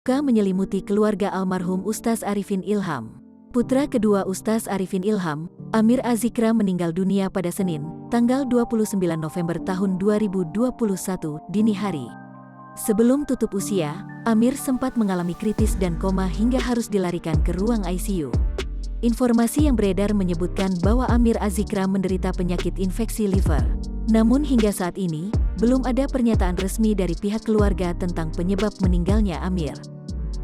Duka menyelimuti keluarga almarhum Ustaz Arifin Ilham. Putra kedua Ustaz Arifin Ilham, Amir Azikra meninggal dunia pada Senin, tanggal 29 November tahun 2021, dini hari. Sebelum tutup usia, Amir sempat mengalami kritis dan koma hingga harus dilarikan ke ruang ICU. Informasi yang beredar menyebutkan bahwa Amir Azikra menderita penyakit infeksi liver. Namun hingga saat ini, belum ada pernyataan resmi dari pihak keluarga tentang penyebab meninggalnya Amir.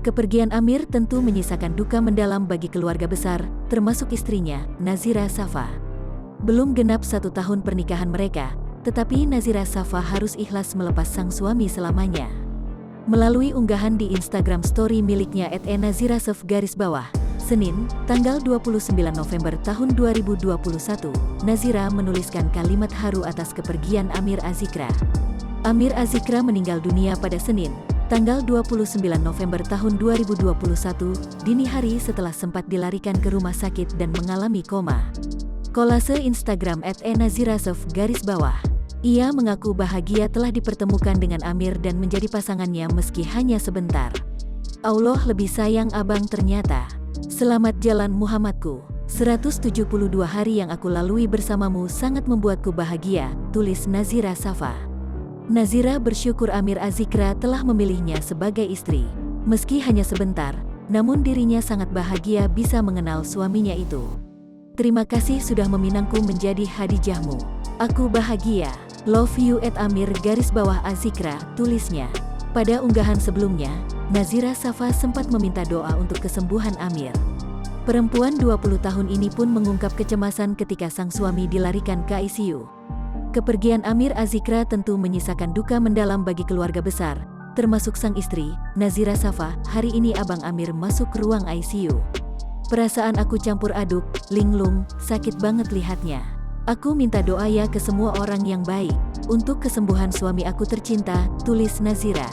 Kepergian Amir tentu menyisakan duka mendalam bagi keluarga besar, termasuk istrinya, Nazira Safa. Belum genap 1 tahun pernikahan mereka, tetapi Nazira Safa harus ikhlas melepas sang suami selamanya. Melalui unggahan di Instagram story miliknya @nazirasaf_, Senin, tanggal 29 November tahun 2021, Nazira menuliskan kalimat haru atas kepergian Amir Azikra. Amir Azikra meninggal dunia pada Senin, tanggal 29 November tahun 2021, dini hari setelah sempat dilarikan ke rumah sakit dan mengalami koma. Kolase Instagram @nazirasaf_. Ia mengaku bahagia telah dipertemukan dengan Amir dan menjadi pasangannya meski hanya sebentar. Allah lebih sayang abang ternyata. Selamat jalan Muhammadku. 172 hari yang aku lalui bersamamu sangat membuatku bahagia, tulis Nazira Safa. Nazira bersyukur Amir Azikra telah memilihnya sebagai istri. Meski hanya sebentar, namun dirinya sangat bahagia bisa mengenal suaminya itu. Terima kasih sudah meminangku menjadi hadijahmu. Aku bahagia. Love you @Amir_Azikra, tulisnya. Pada unggahan sebelumnya, Nazira Safa sempat meminta doa untuk kesembuhan Amir. Perempuan 20 tahun ini pun mengungkap kecemasan ketika sang suami dilarikan ke ICU. Kepergian Amir Azikra tentu menyisakan duka mendalam bagi keluarga besar, termasuk sang istri, Nazira Safa. Hari ini abang Amir masuk ruang ICU. Perasaan aku campur aduk, linglung, sakit banget lihatnya. Aku minta doa ya ke semua orang yang baik, untuk kesembuhan suami aku tercinta, tulis Nazira.